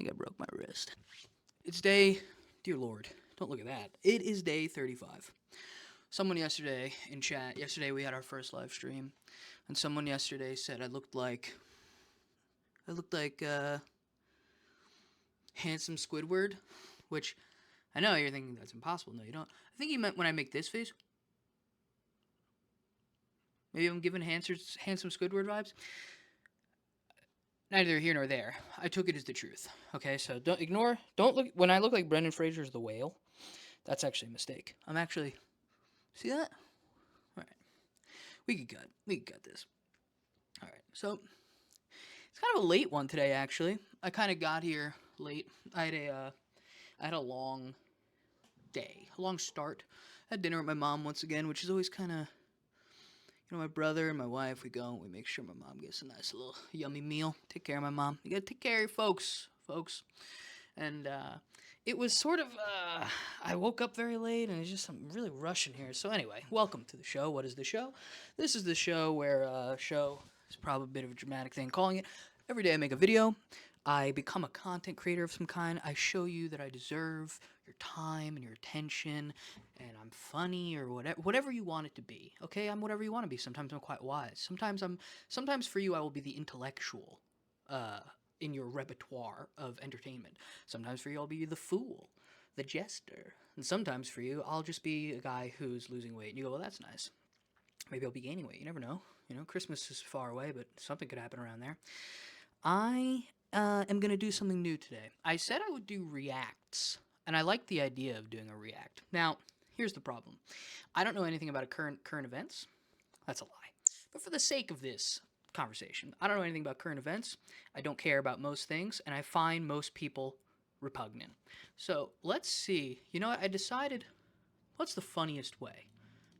think I broke my wrist. It's day, dear Lord, don't look at that. It is day 35. Someone yesterday in chat, yesterday we had our first live stream, and someone yesterday said I looked like handsome Squidward, which I know you're thinking that's impossible. No, you don't. I think he meant when I make this face. Maybe I'm giving handsome Squidward vibes. Neither here nor there. I took it as the truth. Okay, so don't look, when I look like Brendan Fraser's The Whale, that's actually a mistake. I'm actually, see that? Alright, we could cut this. Alright, so, it's kind of a late one today, actually. I kind of got here late. I had a long day, a long start. I had dinner with my mom once again, which is always kind of, my brother and my wife, we go and we make sure my mom gets a nice little yummy meal. Take care of my mom. You gotta take care of your folks. And it was sort of, I woke up very late and it's just, I'm really rushing here. So anyway, welcome to the show. What is the show? This is the show where, show is probably a bit of a dramatic thing calling it. Every day I make a video. I become a content creator of some kind. I show you that I deserve your time and your attention, and I'm funny or whatever you want it to be. Okay, I'm whatever you want to be. Sometimes I'm quite wise. Sometimes for you I will be the intellectual, in your repertoire of entertainment. Sometimes for you I'll be the fool, the jester, and sometimes for you I'll just be a guy who's losing weight. And you go, well, that's nice. Maybe I'll be gaining weight. You never know. Christmas is far away, but something could happen around there. I am going to do something new today. I said I would do reacts, and I like the idea of doing a react. Now, here's the problem. I don't know anything about current events. That's a lie. But for the sake of this conversation, I don't know anything about current events. I don't care about most things, and I find most people repugnant. So let's see. You know what? I decided, what's the funniest way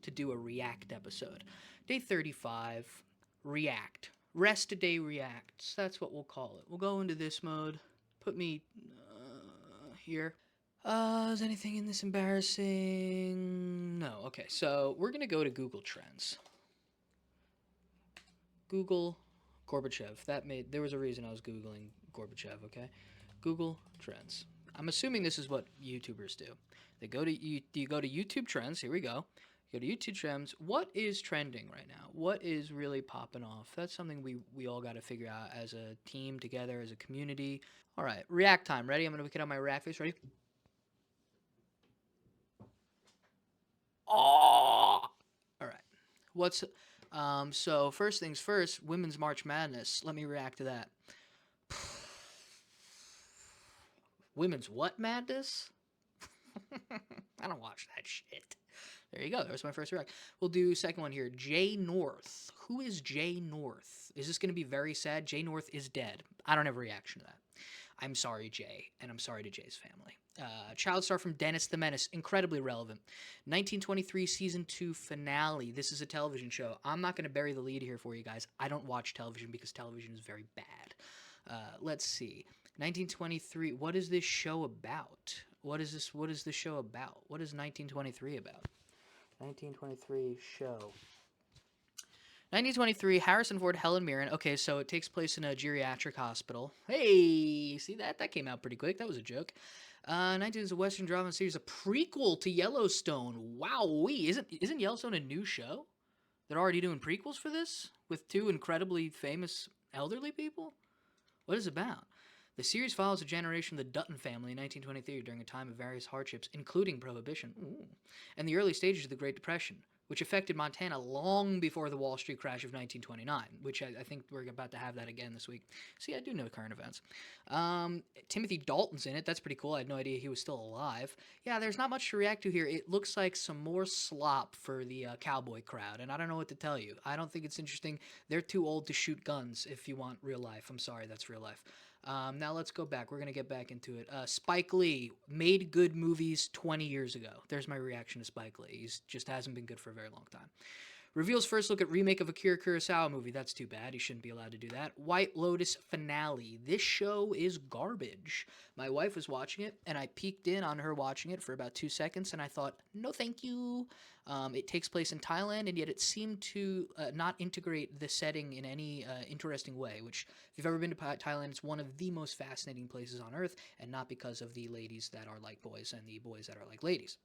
to do a react episode? Day 35, react. Rest a day reacts. That's what we'll call it. We'll go into this mode. Put me here. Is anything in this embarrassing? No. Okay, so we're gonna go to Google Trends. Google Gorbachev. There was a reason I was Googling Gorbachev, okay? Google Trends. I'm assuming this is what YouTubers do. You go to YouTube Trends. Here we go. Go to YouTube Trends. What is trending right now? What is really popping off? That's something we all got to figure out as a team together, as a community. All right, react time. Ready? I'm going to get on my react face. Ready? Oh! All right. So first things first, Women's March Madness. Let me react to that. Women's what madness? I don't watch that shit. There you go. That was my first react. We'll do second one here. Jay North. Who is Jay North? Is this going to be very sad? Jay North is dead. I don't have a reaction to that. I'm sorry, Jay, and I'm sorry to Jay's family. Child star from Dennis the Menace. Incredibly relevant. 1923 season 2 finale. This is a television show. I'm not going to bury the lead here for you guys. I don't watch television because television is very bad. Let's see. 1923. What is this show about? What is the show about? What is 1923 about? 1923 show. 1923, Harrison Ford, Helen Mirren. Okay, so it takes place in a geriatric hospital. Hey, see that? That came out pretty quick. That was a joke. 19 is a Western drama series, a prequel to Yellowstone. Wowee. Isn't Yellowstone a new show? They're already doing prequels for this? With two incredibly famous elderly people? What is it about? The series follows a generation of the Dutton family in 1923 during a time of various hardships, including Prohibition, and the early stages of the Great Depression, which affected Montana long before the Wall Street crash of 1929, which I think we're about to have that again this week. See, I do know current events. Timothy Dalton's in it. That's pretty cool. I had no idea he was still alive. Yeah, there's not much to react to here. It looks like some more slop for the cowboy crowd, and I don't know what to tell you. I don't think it's interesting. They're too old to shoot guns if you want real life. I'm sorry, that's real life. Now let's go back. We're going to get back into it. Spike Lee made good movies 20 years ago. There's my reaction to Spike Lee. He just hasn't been good for a very long time. Reveals first look at remake of Akira Kurosawa movie. That's too bad. He shouldn't be allowed to do that. White Lotus finale. This show is garbage. My wife was watching it, and I peeked in on her watching it for about 2 seconds, and I thought, no thank you. It takes place in Thailand, and yet it seemed to not integrate the setting in any interesting way, which, if you've ever been to Thailand, it's one of the most fascinating places on earth, and not because of the ladies that are like boys and the boys that are like ladies.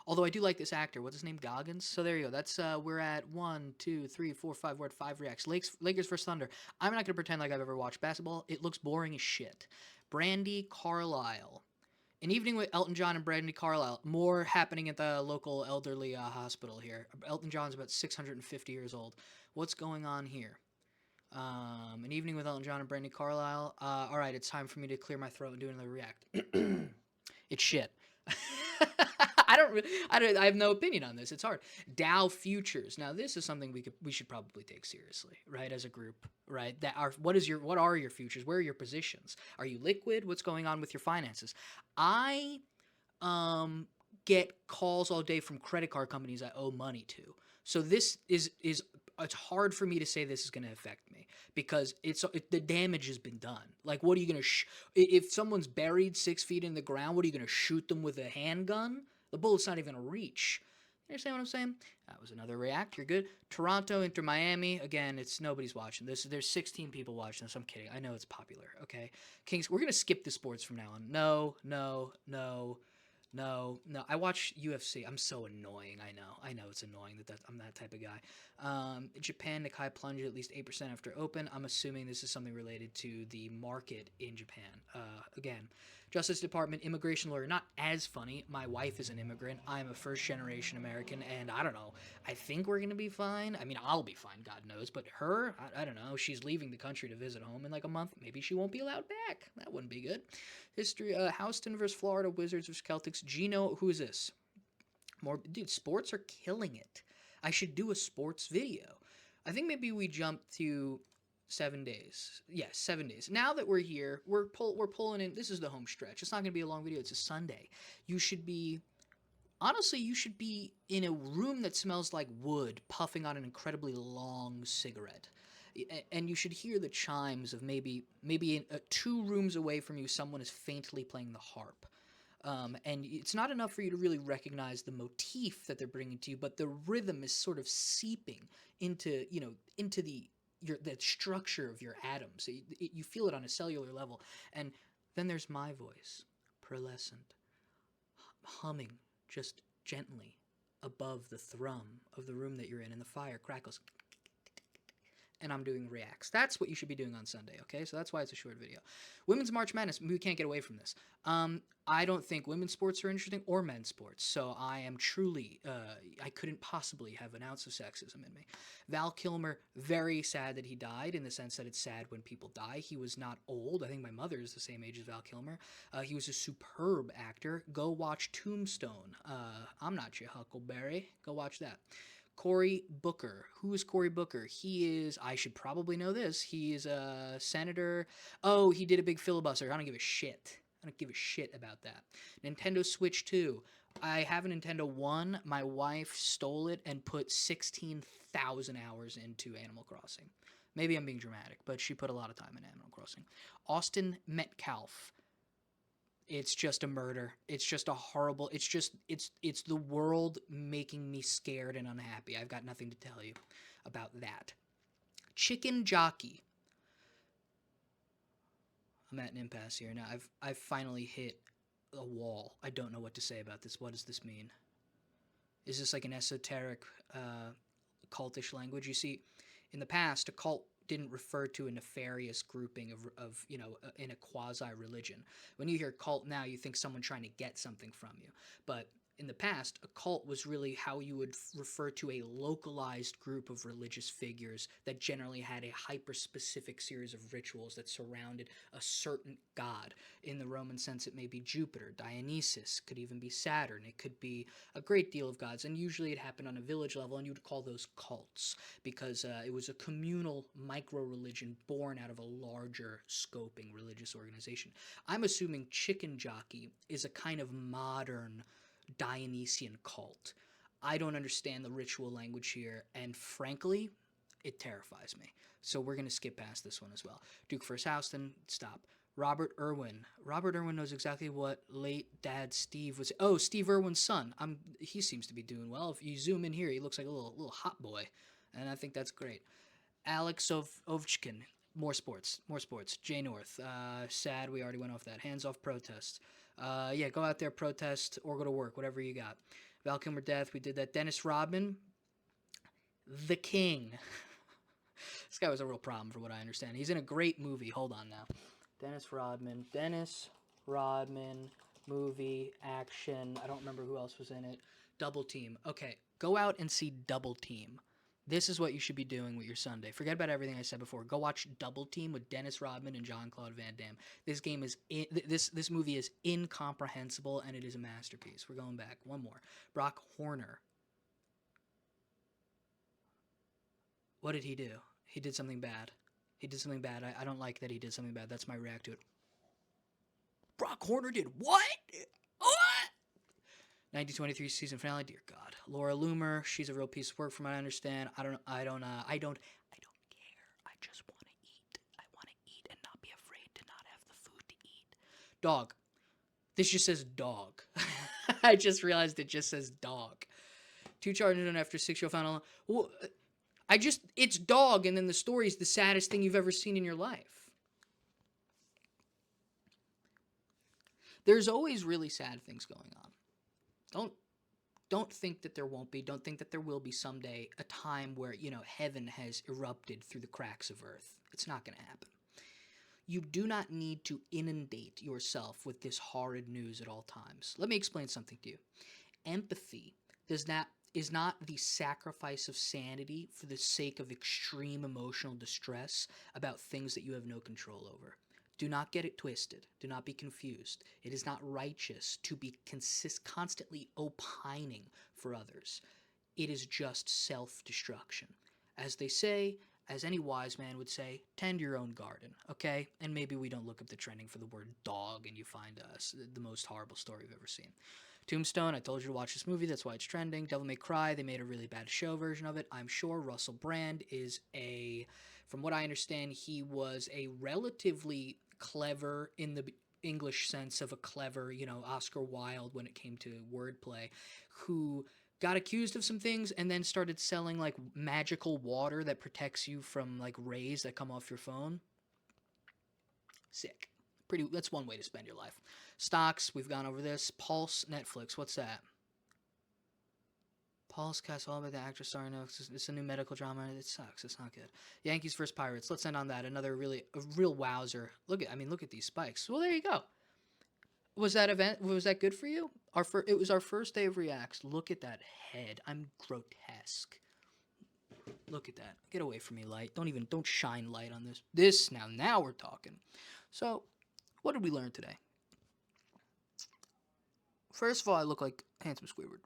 Although I do like this actor. What's his name? Goggins. So there you go. That's we're at 1, 2, 3, 4, 5. We're at 5 reacts. Lakers vs Thunder. I'm not gonna pretend like I've ever watched basketball. It looks boring as shit. Brandy Carlisle. An evening with Elton John and Brandy Carlisle. More happening at the local elderly hospital here. Elton John's about 650 years old. What's going on here? An evening with Elton John and Brandy Carlisle. All right, it's time for me to clear my throat and do another react. It's shit. I have no opinion on this. It's hard. Dow futures. Now this is something we should probably take seriously, right? As a group, right? What are your futures? Where are your positions? Are you liquid? What's going on with your finances? I get calls all day from credit card companies I owe money to. So this is it's hard for me to say this is going to affect me because the damage has been done. Like, what are you going to if someone's buried 6 feet in the ground, what are you going to shoot them with a handgun? The bullet's not even going to reach. You understand what I'm saying? That was another react. You're good. Toronto, Inter Miami. Again, nobody's watching this. There's 16 people watching this. I'm kidding. I know it's popular. Okay. Kings. We're going to skip the sports from now on. No. I watch UFC. I'm so annoying. I know it's annoying that I'm that type of guy. Japan, Nikkei plunged at least 8% after open. I'm assuming this is something related to the market in Japan. Again, Justice Department, immigration lawyer, not as funny. My wife is an immigrant. I'm a first-generation American, and I don't know. I think we're going to be fine. I mean, I'll be fine, God knows. But her, I don't know. She's leaving the country to visit home in like a month. Maybe she won't be allowed back. That wouldn't be good. History, Houston versus Florida, Wizards versus Celtics. Gino, who is this? Dude, sports are killing it. I should do a sports video. I think maybe we jump to 7 days. Yes, 7 days. Now that we're here, we're pulling in. This is the home stretch. It's not going to be a long video. It's a Sunday. Honestly, you should be in a room that smells like wood, puffing on an incredibly long cigarette. And you should hear the chimes of maybe 2 rooms away from you, someone is faintly playing the harp. And it's not enough for you to really recognize the motif that they're bringing to you, but the rhythm is sort of seeping into the structure of your atoms. You feel it on a cellular level. And then there's my voice, pearlescent, humming just gently above the thrum of the room that you're in, and the fire crackles. And I'm doing reacts. That's what you should be doing on Sunday, okay? So that's why it's a short video. Women's March Madness. We can't get away from this. I don't think women's sports are interesting or men's sports. So I am truly, I couldn't possibly have an ounce of sexism in me. Val Kilmer, very sad that he died, in the sense that it's sad when people die. He was not old. I think my mother is the same age as Val Kilmer. He was a superb actor. Go watch Tombstone. I'm not your Huckleberry. Go watch that. Cory Booker. Who is Cory Booker? He is, I should probably know this, he is a senator. Oh, he did a big filibuster. I don't give a shit. I don't give a shit about that. Nintendo Switch 2. I have a Nintendo 1. My wife stole it and put 16,000 hours into Animal Crossing. Maybe I'm being dramatic, but she put a lot of time in Animal Crossing. Austin Metcalf. It's just a murder. It's just a horrible, it's the world making me scared and unhappy. I've got nothing to tell you about that. Chicken Jockey. I'm at an impasse here now. I've finally hit a wall. I don't know what to say about this. What does this mean? Is this like an esoteric, cultish language? You see, in the past, a cult didn't refer to a nefarious grouping of in a quasi-religion. When you hear cult now, you think someone trying to get something from you. But in the past, a cult was really how you would refer to a localized group of religious figures that generally had a hyper-specific series of rituals that surrounded a certain god. In the Roman sense, it may be Jupiter, Dionysus, could even be Saturn. It could be a great deal of gods, and usually it happened on a village level, and you would call those cults because it was a communal micro-religion born out of a larger scoping religious organization. I'm assuming Chicken Jockey is a kind of modern Dionysian cult. I don't understand the ritual language here, and frankly, it terrifies me. So we're going to skip past this one as well. Duke First Houston, stop. Robert Irwin. Robert Irwin knows exactly what late dad Steve was. Oh, Steve Irwin's son. He seems to be doing well. If you zoom in here, he looks like a little hot boy, and I think that's great. Alex Ovchkin. More sports. Jay North. Sad. We already went off that. Hands off protests. Yeah, go out there, protest, or go to work. Whatever you got. Val Kilmer Death. We did that. Dennis Rodman. The King. This guy was a real problem for what I understand. He's in a great movie. Hold on now. Dennis Rodman, movie, action. I don't remember who else was in it. Double Team. Okay, go out and see Double Team. This is what you should be doing with your Sunday. Forget about everything I said before. Go watch Double Team with Dennis Rodman and Jean-Claude Van Damme. This movie is incomprehensible, and it is a masterpiece. We're going back. One more. Brock Horner. What did he do? He did something bad. I don't like that he did something bad. That's my react to it. Brock Horner did what? What? 1923 season finale. Dear God. Laura Loomer. She's a real piece of work from what I understand. I don't care. I just want to eat. I want to eat and not be afraid to not have the food to eat. Dog. This just says dog. I just realized it just says dog. 2 charges after 6-year final. Well, it's dog, and then the story is the saddest thing you've ever seen in your life. There's always really sad things going on. Don't think that there won't be. Don't think that there will be someday a time where, heaven has erupted through the cracks of earth. It's not going to happen. You do not need to inundate yourself with this horrid news at all times. Let me explain something to you. Empathy is not the sacrifice of sanity for the sake of extreme emotional distress about things that you have no control over. Do not get it twisted. Do not be confused. It is not righteous to be constantly opining for others. It is just self-destruction. As they say, as any wise man would say, tend your own garden, okay? And maybe we don't look up the trending for the word dog and you find the most horrible story you've ever seen. Tombstone, I told you to watch this movie, that's why it's trending. Devil May Cry, they made a really bad show version of it. I'm sure Russell Brand is from what I understand, he was a relatively clever, in the English sense of a clever, Oscar Wilde when it came to wordplay, who got accused of some things and then started selling, magical water that protects you from, rays that come off your phone. Sick. That's one way to spend your life. Stocks, we've gone over this. Pulse, Netflix, what's that? Pulse cast all by the actress starring. It's a new medical drama. It sucks. It's not good. Yankees vs. Pirates. Let's end on that. A real wowzer. Look at these spikes. Well, there you go. Was that good for you? It was our first day of reacts. Look at that head. I'm grotesque. Look at that. Get away from me, light. Don't shine light on this. Now we're talking. So, what did we learn today? First of all, I look like handsome Squidward.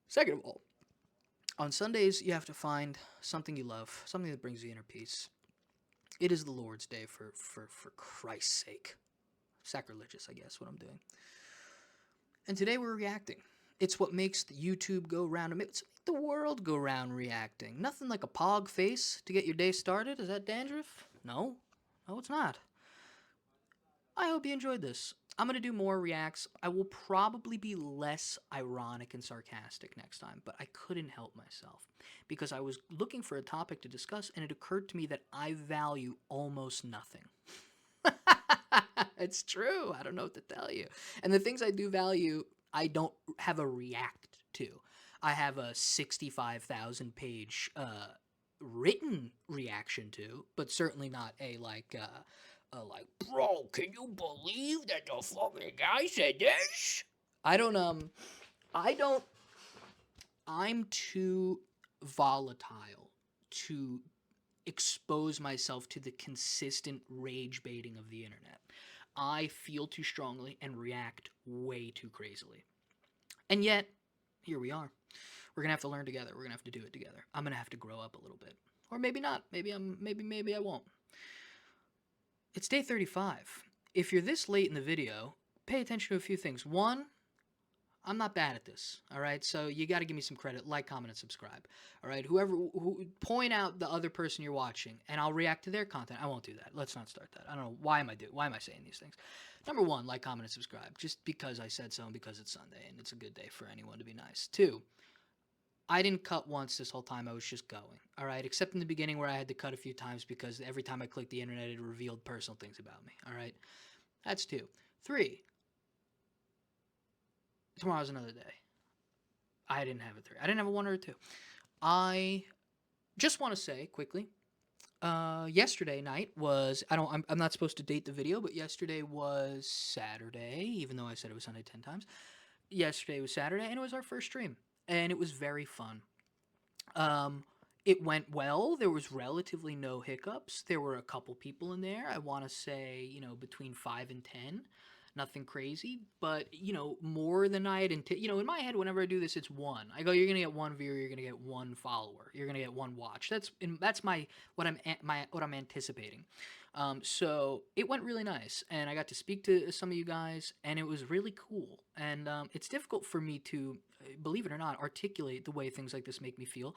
Second of all, on Sundays, you have to find something you love, something that brings you inner peace. It is the Lord's Day, for Christ's sake. Sacrilegious, I guess, what I'm doing. And today we're reacting. It's what makes the YouTube go round. It's the world go round reacting. Nothing like a pog face to get your day started. Is that dandruff? No, it's not. I hope you enjoyed this. I'm going to do more reacts. I will probably be less ironic and sarcastic next time, but I couldn't help myself because I was looking for a topic to discuss, and it occurred to me that I value almost nothing. It's true. I don't know what to tell you. And the things I do value, I don't have a react to. I have a 65,000 page written reaction to, but certainly not a bro, can you believe that the fucking guy said this? I'm too volatile to expose myself to the consistent rage baiting of the internet. I feel too strongly and react way too crazily. And yet, here we are. We're going to have to learn together. We're going to have to do it together. I'm going to have to grow up a little bit. Or maybe not. Maybe I won't. It's day 35. If you're this late in the video, pay attention to a few things. One, I'm not bad at this, all right? So you got to give me some credit. Like, comment, and subscribe, all right? Who point out the other person you're watching, and I'll react to their content. I won't do that. Let's not start that. I don't know. Why am I saying these things? Number one, like, comment, and subscribe, just because I said so and because it's Sunday and it's a good day for anyone to be nice. Two, I didn't cut once this whole time. I was just going, all right? Except in the beginning where I had to cut a few times because every time I clicked the internet, it revealed personal things about me, all right? That's two. Three, tomorrow's another day. I didn't have a three. I didn't have a one or a two. I just want to say quickly, yesterday night was I'm not supposed to date the video, but yesterday was Saturday, even though I said it was Sunday 10 times. Yesterday was Saturday, and it was our first stream, and it was very fun. It went well. There was relatively no hiccups. There were a couple people in there. I want to say, between 5 and 10. Nothing crazy, but, more than I had in my head, whenever I do this, it's one. I go, you're going to get one viewer, you're going to get one follower, you're going to get one watch. That's what I'm anticipating. So it went really nice, and I got to speak to some of you guys, and it was really cool. And it's difficult for me to, believe it or not, articulate the way things like this make me feel,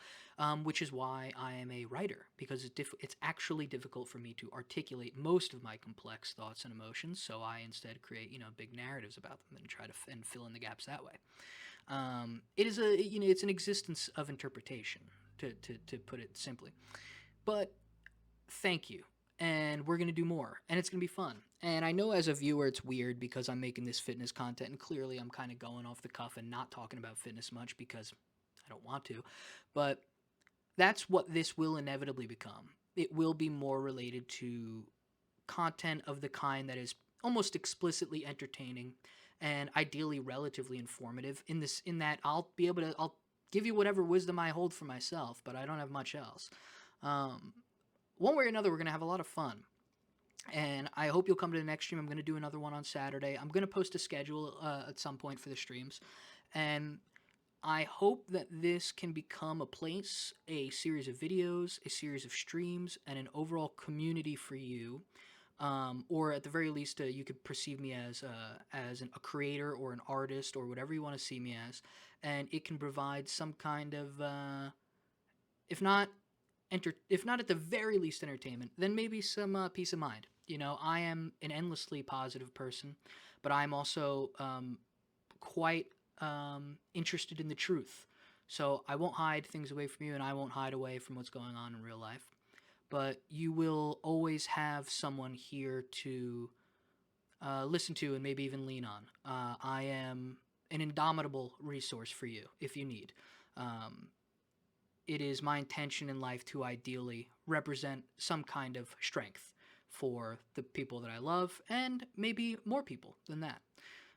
which is why I am a writer, because it's actually difficult for me to articulate most of my complex thoughts and emotions. So I instead create, big narratives about them and try to and fill in the gaps that way. It is it's an existence of interpretation, to put it simply. But thank you. And we're going to do more, and it's going to be fun. And I know as a viewer it's weird because I'm making this fitness content, and clearly I'm kind of going off the cuff and not talking about fitness much because I don't want to. But that's what this will inevitably become. It will be more related to content of the kind that is almost explicitly entertaining and ideally relatively informative in that I'll give you whatever wisdom I hold for myself, but I don't have much else. One way or another, we're going to have a lot of fun. And I hope you'll come to the next stream. I'm going to do another one on Saturday. I'm going to post a schedule at some point for the streams. And I hope that this can become a place, a series of videos, a series of streams, and an overall community for you. Or at the very least, you could perceive me as a creator or an artist or whatever you want to see me as. And it can provide some kind of, if not at the very least entertainment, then maybe some peace of mind. I am an endlessly positive person, but I'm also quite interested in the truth. So I won't hide things away from you, and I won't hide away from what's going on in real life. But you will always have someone here to listen to and maybe even lean on. I am an indomitable resource for you if you need. It is my intention in life to ideally represent some kind of strength for the people that I love, and maybe more people than that.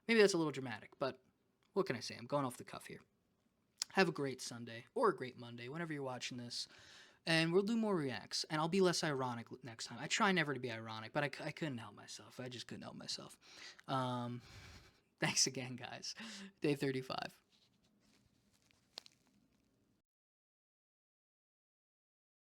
Maybe that's a little dramatic, but what can I say? I'm going off the cuff here. Have a great Sunday, or a great Monday, whenever you're watching this, and we'll do more reacts, and I'll be less ironic next time. I try never to be ironic, but I couldn't help myself. I just couldn't help myself. Thanks again, guys. Day 35.